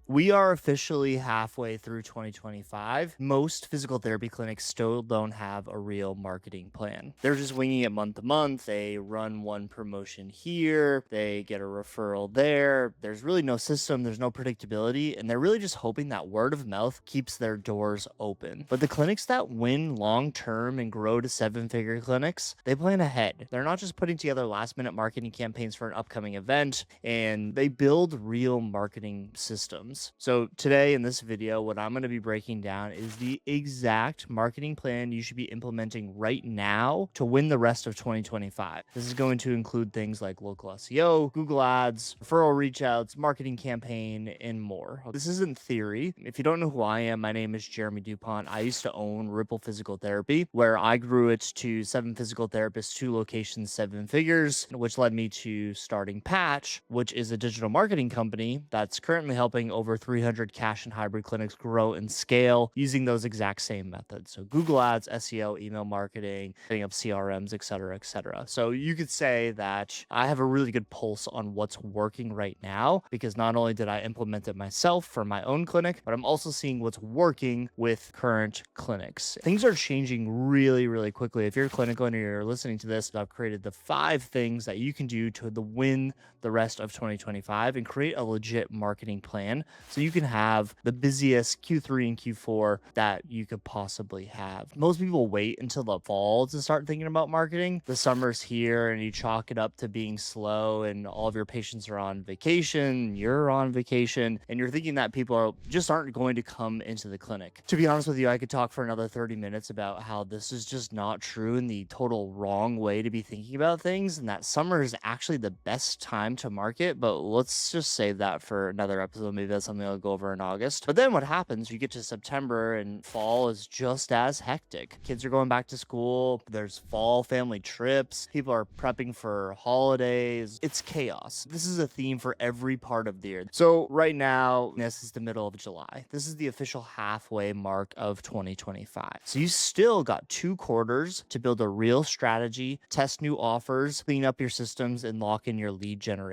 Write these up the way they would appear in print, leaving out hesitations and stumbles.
We are officially halfway through 2025. Most physical therapy clinics still don't have a real marketing plan. They're just winging it month to month. They run one promotion here, they get a referral there. There's really no system, there's no predictability, and they're really just hoping that word of mouth keeps their doors open. But the clinics that win long term and grow to seven-figure clinics, they plan ahead. They're not just putting together last minute marketing campaigns for an upcoming event, and they build real marketing systems. So today in this video, what I'm going to be breaking down is the exact marketing plan you should be implementing right now to win the rest of 2025. This is going to include things like local SEO, Google Ads, referral reach outs, marketing campaign, and more. This isn't theory. If you don't know who I am, my name is Jeremy Dupont. I used to own Ripple Physical Therapy, where I grew it to seven physical therapists, two locations, seven figures, which led me to starting Patch, which is a digital marketing company that's currently helping over 300 cash and hybrid clinics grow and scale using those exact same methods. So Google Ads, SEO, email marketing, setting up CRMs, et cetera, et cetera. So you could say that I have a really good pulse on what's working right now, because not only did I implement it myself for my own clinic, but I'm also seeing what's working with current clinics. Things are changing really, really quickly. If you're a clinic owner, you're listening to this, I've created the 5 things that you can do to win the rest of 2025 and create a legit marketing plan so you can have the busiest Q3 and Q4 that you could possibly have. Most people wait until the fall to start thinking about marketing. The summer's here and you chalk it up to being slow, and all of your patients are on vacation, you're on vacation, and you're thinking that just aren't going to come into the clinic. To be honest with you, I could talk for another 30 minutes about how this is just not true and the total wrong way to be thinking about things, and that summer is actually the best time to market. But let's just save that for another episode. Maybe that's something I'll go over in August. But then what happens? You get to September and fall is just as hectic. Kids are going back to school. There's fall family trips. People are prepping for holidays. It's chaos. This is a theme for every part of the year. So right now, this is the middle of July. This is the official halfway mark of 2025. So you still got 2 quarters to build a real strategy, test new offers, clean up your systems, and lock in your lead generation,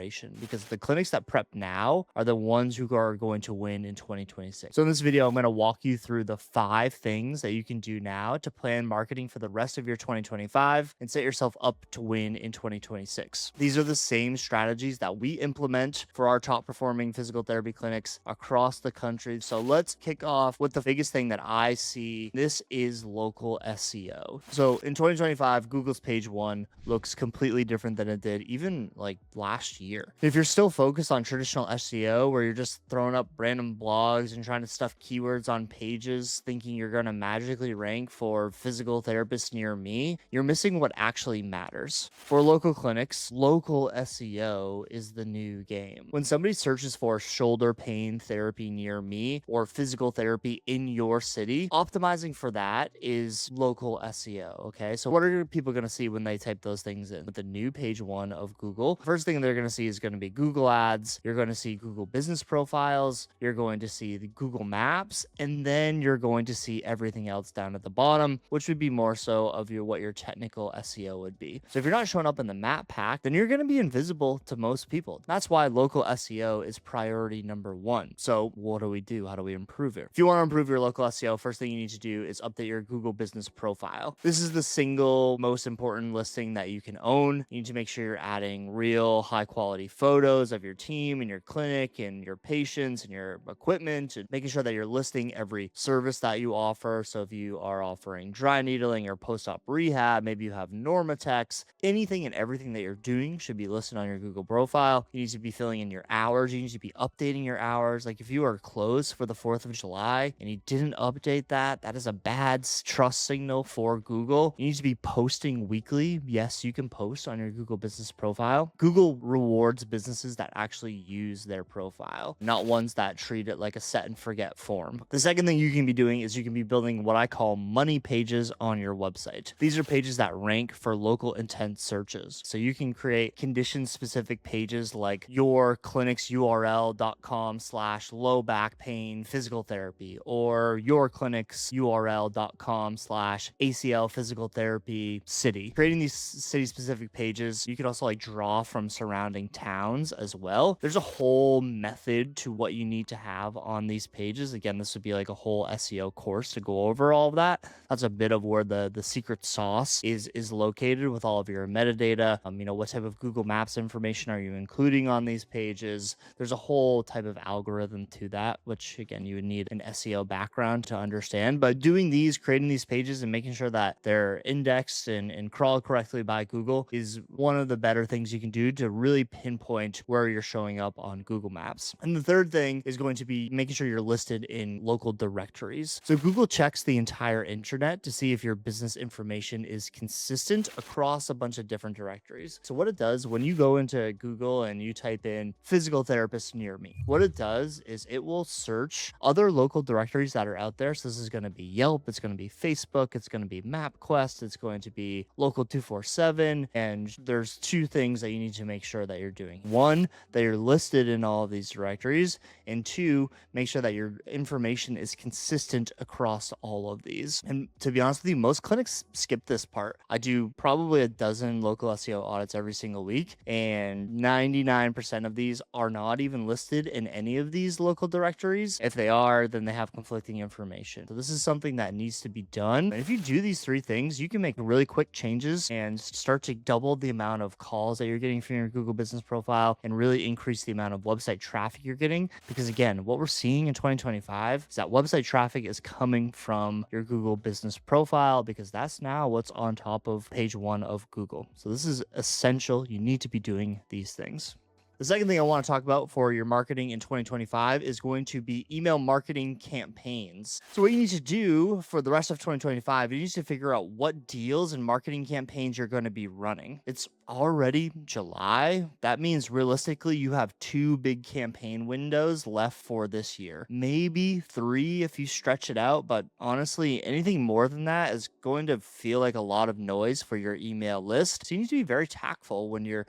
because the clinics that prep now are the ones who are going to win in 2026. So in this video, I'm going to walk you through the 5 things that you can do now to plan marketing for the rest of your 2025 and set yourself up to win in 2026. These are the same strategies that we implement for our top performing physical therapy clinics across the country. So let's kick off with the biggest thing that I see. This is local SEO. So in 2025, Google's page 1 looks completely different than it did even like last year. If you're still focused on traditional SEO, where you're just throwing up random blogs and trying to stuff keywords on pages thinking you're going to magically rank for physical therapists near me, you're missing what actually matters. For local clinics, local SEO is the new game. When somebody searches for shoulder pain therapy near me or physical therapy in your city, optimizing for that is local SEO. Okay, so what are people going to see when they type those things in? With the new page 1 of Google, first thing they're going to see is going to be Google Ads. You're going to see Google business profiles. You're going to see the Google Maps, and then you're going to see everything else down at the bottom, which would be more so of what your technical SEO would be. So if you're not showing up in the map pack, then you're going to be invisible to most people. That's why local SEO is priority number 1. So what do we do? How do we improve it? If you want to improve your local SEO, first thing you need to do is update your Google business profile. This is the single most important listing that you can own. You need to make sure you're adding real high quality photos of your team and your clinic and your patients and your equipment, and making sure that you're listing every service that you offer. So if you are offering dry needling or post-op rehab, maybe you have Normatex, anything and everything that you're doing should be listed on your Google profile. You need to be filling in your hours. You need to be updating your hours. Like if you are closed for the 4th of July and you didn't update that, that is a bad trust signal for Google. You need to be posting weekly. Yes, you can post on your Google business profile. Google rewards businesses that actually use their profile, not ones that treat it like a set and forget form. The second thing you can be doing is you can be building what I call money pages on your website. These are pages that rank for local intent searches. So you can create condition specific pages like yourclinicsurl.com/low back pain physical therapy, or yourclinicsurl.com/ACL physical therapy city. Creating these city specific pages, you could also like draw from surrounding towns as well. There's a whole method to what you need to have on these pages. Again, this would be like a whole SEO course to go over all of that. That's a bit of where the secret sauce is located with all of your metadata. What type of Google Maps information are you including on these pages? There's a whole type of algorithm to that, which again, you would need an SEO background to understand. But creating these pages and making sure that they're indexed and crawled correctly by Google is one of the better things you can do to really pinpoint where you're showing up on Google Maps. And the third thing is going to be making sure you're listed in local directories. So Google checks the entire internet to see if your business information is consistent across a bunch of different directories. So what it does when you go into Google and you type in physical therapist near me, what it does is it will search other local directories that are out there. So this is going to be Yelp, it's going to be Facebook, it's going to be MapQuest, it's going to be Local 247. And there's two things that you need to make sure that you're doing. One, that you're listed in all of these directories, and two, make sure that your information is consistent across all of these. And to be honest with you, most clinics skip this part. I do probably a dozen local SEO audits every single week, and 99% of these are not even listed in any of these local directories. If they are, then they have conflicting information. So this is something that needs to be done. And if you do these three things, you can make really quick changes and start to double the amount of calls that you're getting from your Google business profile and really increase the amount of website traffic you're getting. Because again, what we're seeing in 2025 is that website traffic is coming from your Google business profile, because that's now what's on top of page one of Google. So this is essential. You need to be doing these things. The second thing I want to talk about for your marketing in 2025 is going to be email marketing campaigns. So what you need to do for the rest of 2025, you need to figure out what deals and marketing campaigns you're going to be running. It's already July. That means realistically, you have 2 big campaign windows left for this year. Maybe 3 if you stretch it out, but honestly, anything more than that is going to feel like a lot of noise for your email list. So you need to be very tactful when you're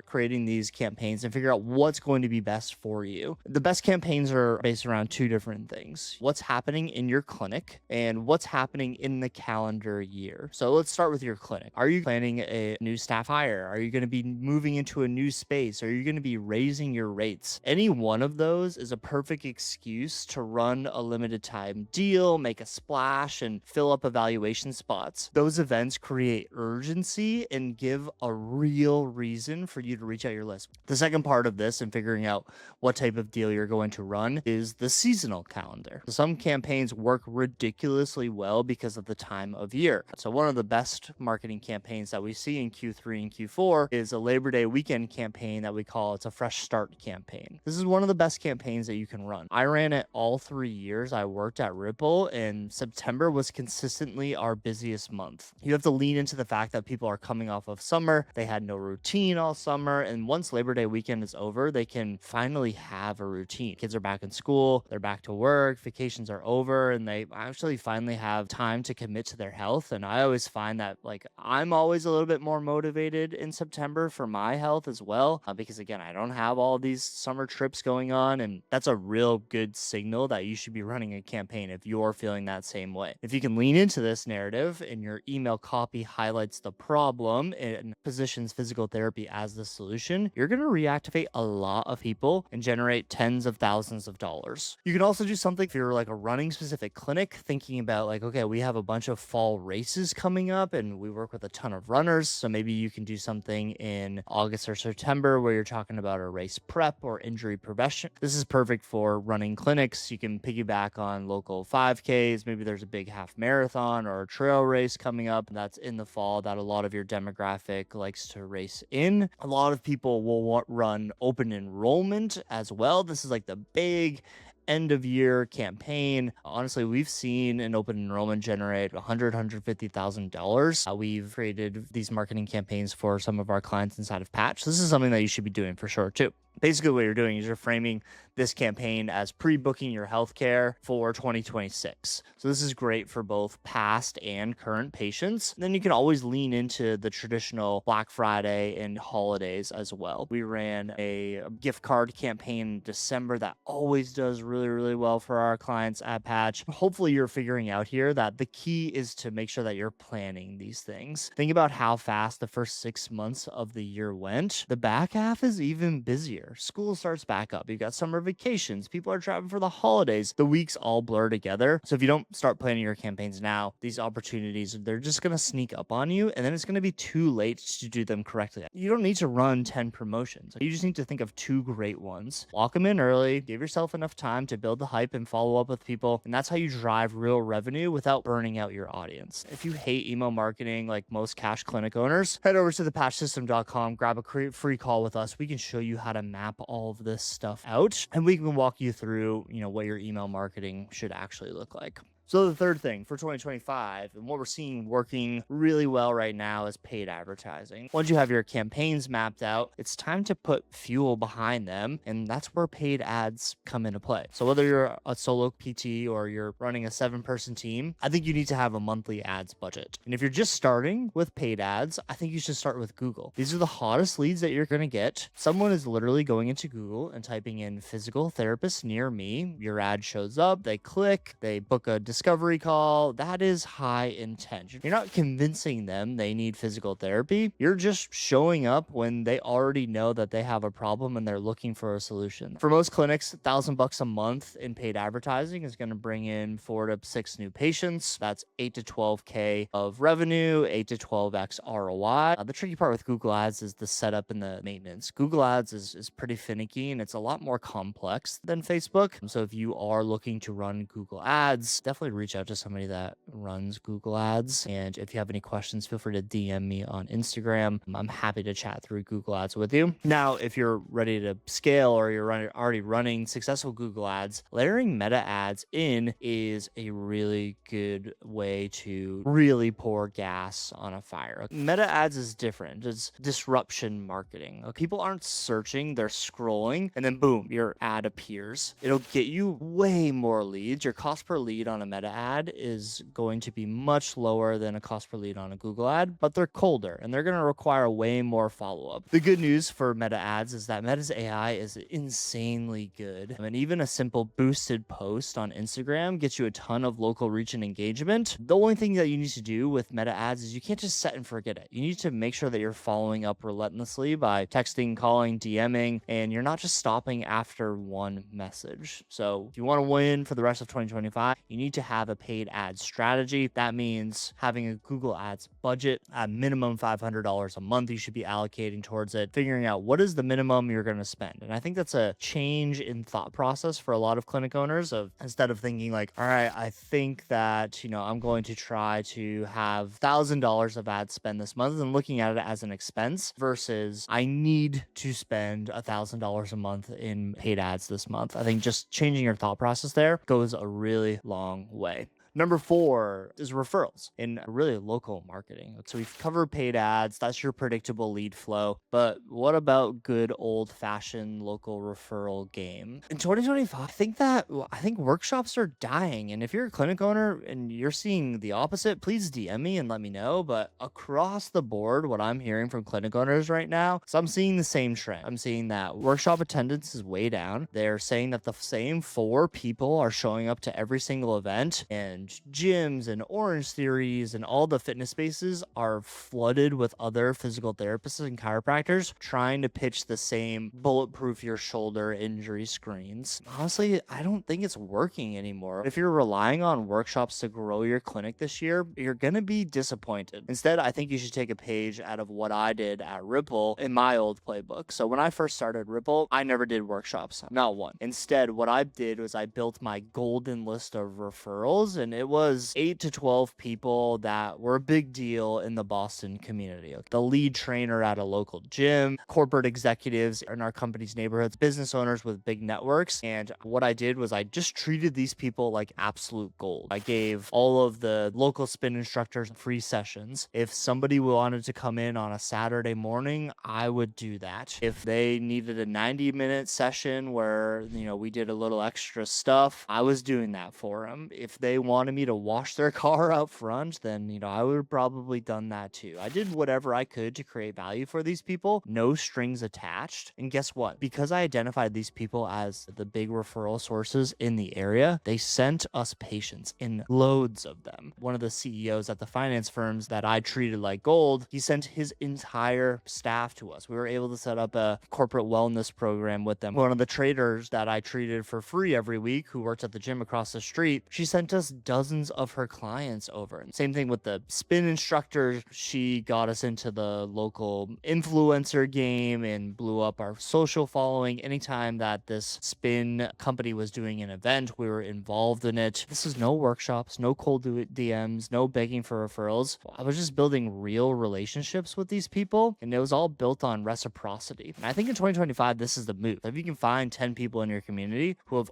creating these campaigns and figure out what's going to be best for you. The best campaigns are based around 2 different things: what's happening in your clinic and what's happening in the calendar year. So let's start with your clinic. Are you planning a new staff hire? Are you going to be moving into a new space? Are you going to be raising your rates? Any one of those is a perfect excuse to run a limited time deal, make a splash, and fill up evaluation spots. Those events create urgency and give a real reason for you to reach out your list. The second part of this and figuring out what type of deal you're going to run is the seasonal calendar. Some campaigns work ridiculously well because of the time of year. So one of the best marketing campaigns that we see in Q3 and Q4 is a Labor Day weekend campaign that we call it's a fresh start campaign. This is one of the best campaigns that you can run. I ran it all 3 years I worked at Ripple, and September was consistently our busiest month. You have to lean into the fact that people are coming off of summer. They had no routine all summer, and once Labor Day weekend is over, they can finally have a routine. Kids are back in school, they're back to work, vacations are over, and they actually finally have time to commit to their health. And I always find that I'm always a little bit more motivated in September for my health as well, because again, I don't have all these summer trips going on, and that's a real good signal that you should be running a campaign if you're feeling that same way. If you can lean into this narrative and your email copy highlights the problem and positions physical therapy as the solution, you're going to reactivate a lot of people and generate tens of thousands of dollars. You can also do something if you're a running specific clinic, thinking about okay, we have a bunch of fall races coming up and we work with a ton of runners. So maybe you can do something in August or September where you're talking about a race prep or injury prevention. This is perfect for running clinics. You can piggyback on local 5Ks. Maybe there's a big half marathon or a trail race coming up that's in the fall that a lot of your demographic likes to race in. A lot of people will run open enrollment as well. This is the big end of year campaign. Honestly, we've seen an open enrollment generate $150,000. We've created these marketing campaigns for some of our clients inside of Patch. This is something that you should be doing for sure too. Basically, what you're doing is you're framing this campaign as pre-booking your healthcare for 2026. So this is great for both past and current patients. Then you can always lean into the traditional Black Friday and holidays as well. We ran a gift card campaign in December that always does really, really well for our clients at Patch. Hopefully you're figuring out here that the key is to make sure that you're planning these things. Think about how fast the first 6 months of the year went. The back half is even busier. here. School starts back up. You've got summer vacations. People are traveling for the holidays. The weeks all blur together. So if you don't start planning your campaigns now, these opportunities, they're just going to sneak up on you. And then it's going to be too late to do them correctly. You don't need to run 10 promotions. You just need to think of 2 great ones. Lock them in early. Give yourself enough time to build the hype and follow up with people. And that's how you drive real revenue without burning out your audience. If you hate email marketing like most cash clinic owners, head over to thepatchsystem.com, grab a free call with us. We can show you how to map all of this stuff out, and we can walk you through, what your email marketing should actually look like. So the third thing for 2025, and what we're seeing working really well right now, is paid advertising. Once you have your campaigns mapped out, it's time to put fuel behind them, and that's where paid ads come into play. So whether you're a solo PT or you're running a 7-person team, I think you need to have a monthly ads budget. And if you're just starting with paid ads, I think you should start with Google. These are the hottest leads that you're going to get. Someone is literally going into Google and typing in physical therapist near me. Your ad shows up, they click, they book a discovery call. That is high intent. You're not convincing them they need physical therapy. You're just showing up when they already know that they have a problem and they're looking for a solution. For most clinics, $1,000 a month in paid advertising is going to bring in 4 to 6 new patients. That's 8 to 12K of revenue, 8 to 12x ROI. The tricky part with Google Ads is the setup and the maintenance. Google Ads is pretty finicky and it's a lot more complex than Facebook. So if you are looking to run Google Ads, definitely reach out to somebody that runs Google Ads. And if you have any questions, feel free to DM me on Instagram. I'm happy to chat through Google Ads with you. Now, if you're ready to scale or you're already running successful Google Ads, layering meta ads in is a really good way to really pour gas on a fire. Meta ads is different. It's disruption marketing. People aren't searching, they're scrolling, and then boom, your ad appears. It'll get you way more leads. Your cost per lead on a meta ad is going to be much lower than a cost per lead on a Google ad, but they're colder and they're going to require way more follow-up. The good news for meta ads is that Meta's AI is insanely good. And even a simple boosted post on Instagram gets you a ton of local reach and engagement. The only thing that you need to do with meta ads is you can't just set and forget it. You need to make sure that you're following up relentlessly by texting, calling, DMing, and you're not just stopping after one message. So if you want to win for the rest of 2025, you need to have a paid ad strategy. That means having a Google Ads budget at minimum $500 a month you should be allocating towards it, figuring out what is the minimum you're going to spend. And I think that's a change in thought process for a lot of clinic owners, of instead of thinking like, all right, I think that, I'm going to try to have $1,000 of ad spend this month, and looking at it as an expense versus I need to spend $1,000 a month in paid ads this month. I think just changing your thought process there goes a really long way. Number 4 is referrals in really local marketing. So we've covered paid ads. That's your predictable lead flow. But what about good old-fashioned local referral game? In 2025, I think workshops are dying. And if you're a clinic owner and you're seeing the opposite, please DM me and let me know. But across the board, what I'm hearing from clinic owners right now, so I'm seeing the same trend. I'm seeing that workshop attendance is way down. They're saying that the same 4 people are showing up to every single event, and gyms and Orange Theories and all the fitness spaces are flooded with other physical therapists and chiropractors trying to pitch the same bulletproof your shoulder injury screens. Honestly, I don't think it's working anymore. If you're relying on workshops to grow your clinic this year, you're going to be disappointed. Instead, I think you should take a page out of what I did at Ripple in my old playbook. So when I first started Ripple, I never did workshops, not one. Instead, what I did was I built my golden list of referrals, and it was 8 to 12 people that were a big deal in the Boston community. The lead trainer at a local gym, corporate executives in our company's neighborhoods, business owners with big networks. And what I did was I just treated these people like absolute gold. I gave all of the local spin instructors free sessions. If somebody wanted to come in on a Saturday morning, I would do that. If they needed a 90-minute session where, we did a little extra stuff, I was doing that for them. If they wanted wanted me to wash their car out front, then, I would have probably done that too. I did whatever I could to create value for these people, no strings attached. And guess what? Because I identified these people as the big referral sources in the area, they sent us patients in loads of them. One of the CEOs at the finance firms that I treated like gold, he sent his entire staff to us. We were able to set up a corporate wellness program with them. One of the traders that I treated for free every week, who worked at the gym across the street, she sent us dozens of her clients over. Same thing with the spin instructor. She got us into the local influencer game and blew up our social following. Anytime that this spin company was doing an event, we were involved in it. This is no workshops, no cold DMs, no begging for referrals. I was just building real relationships with these people, and it was all built on reciprocity. And I think in 2025, this is the move. If you can find 10 people in your community who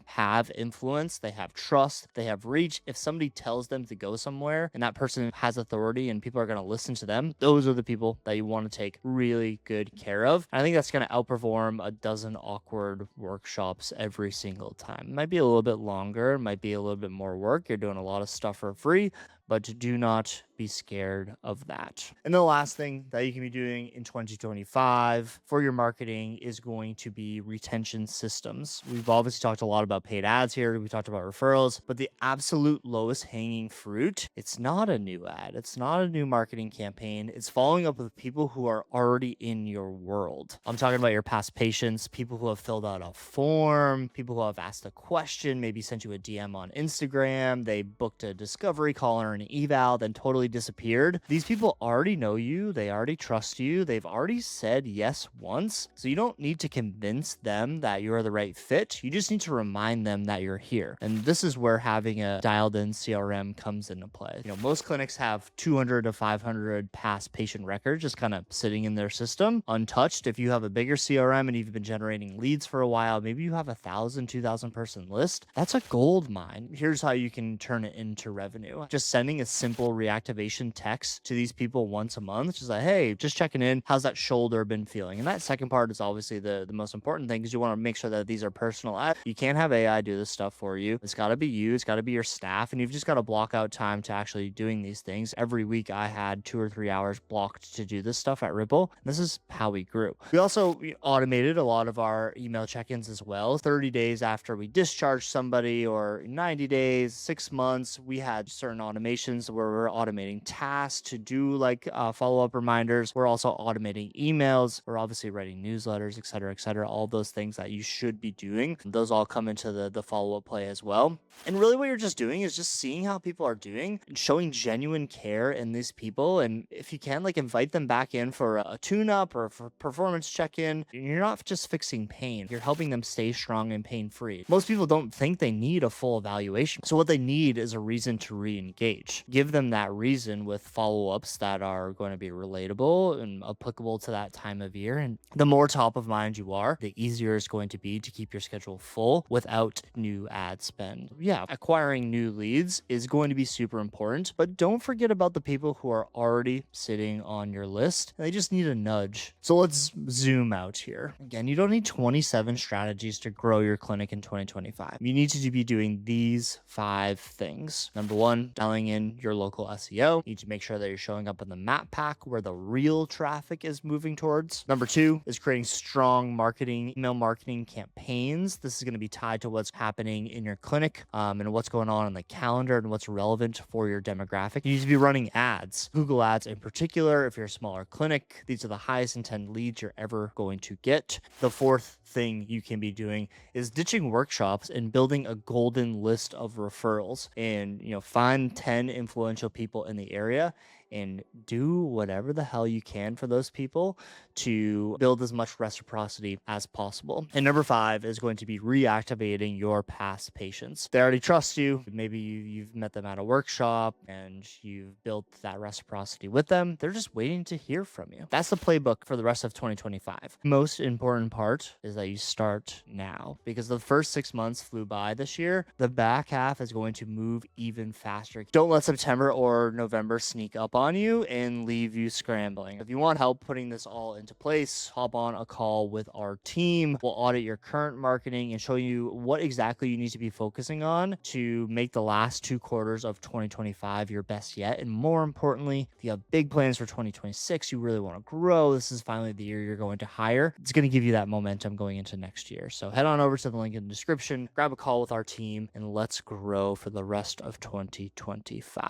have influence, they have trust, they have reach. If somebody tells them to go somewhere and that person has authority and people are going to listen to them, those are the people that you want to take really good care of. And I think that's going to outperform a dozen awkward workshops every single time. It might be a little bit longer, it might be a little bit more work. You're doing a lot of stuff for free, but do not be scared of that. And the last thing that you can be doing in 2025 for your marketing is going to be retention systems. We've obviously talked a lot about paid ads here. We talked about referrals, but the absolute lowest hanging fruit, it's not a new ad. It's not a new marketing campaign. It's following up with people who are already in your world. I'm talking about your past patients, people who have filled out a form, people who have asked a question, maybe sent you a DM on Instagram, they booked a discovery call or an eval, then totally disappeared. These people already know you, they already trust you, they've already said yes once, so you don't need to convince them that you're the right fit. You just need to remind them that you're here. And this is where having a dialed in CRM comes into play. Most clinics have 200 to 500 past patient records just kind of sitting in their system untouched. If you have a bigger CRM and you've been generating leads for a while, maybe you have 1,000, 2,000 person list, that's a gold mine. Here's how you can turn it into revenue. Just sending a simple reactivation text to these people once a month, just like, hey, just checking in, how's that shoulder been feeling? And that second part is obviously the most important thing, because you want to make sure that these are personalized. You can't have AI do this stuff for you. It's got to be you, it's got to be your staff, and you've just got to block out time to actually doing these things. Every week I had 2 or 3 hours blocked to do this stuff at Ripple. And this is how we grew. We also automated a lot of our email check-ins as well. 30 days after we discharged somebody, or 90 days, 6 months, we had certain automations where we're automating tasks to do like follow-up reminders. We're also automating emails. We're obviously writing newsletters, et cetera, all those things that you should be doing. Those all come into the follow-up play as well. And really what you're just doing is just seeing how people are doing and showing genuine care in these people. And if you can, like, invite them back in for a tune-up or for performance check-in. You're not just fixing pain, you're helping them stay strong and pain-free. Most people don't think they need a full evaluation. So what they need is a reason to re-engage. Give them that reason with follow-ups that are going to be relatable and applicable to that time of year. And the more top of mind you are, the easier it's going to be to keep your schedule full without new ad spend. Yeah, acquiring new leads is going to be super important, but don't forget about the people who are already sitting on your list. They just need a nudge. So let's zoom out here. Again, you don't need 27 strategies to grow your clinic in 2025. You need to be doing these 5 things. Number 1, dialing in your local SEO. You need to make sure that you're showing up in the map pack where the real traffic is moving towards. Number 2 is creating strong email marketing campaigns. This is going to be tied to what's happening in your clinic and what's going on the calendar and what's relevant for your demographic. You need to be running ads, Google ads in particular. If you're a smaller clinic, these are the highest intent leads you're ever going to get. The 4th thing you can be doing is ditching workshops and building a golden list of referrals, and find 10 influential people in the area and do whatever the hell you can for those people to build as much reciprocity as possible. And number 5 is going to be reactivating your past patients. They already trust you. Maybe you've met them at a workshop and you've built that reciprocity with them. They're just waiting to hear from you. That's the playbook for the rest of 2025. Most important part is that you start now, because the first 6 months flew by this year. The back half is going to move even faster. Don't let September or November sneak up on you and leave you scrambling. If you want help putting this all into place, hop on a call with our team. We'll audit your current marketing and show you what exactly you need to be focusing on to make the last 2 quarters of 2025 your best yet. And more importantly, if you have big plans for 2026, you really want to grow, this is finally the year you're going to hire. It's going to give you that momentum going into next year. So head on over to the link in the description, grab a call with our team, and let's grow for the rest of 2025.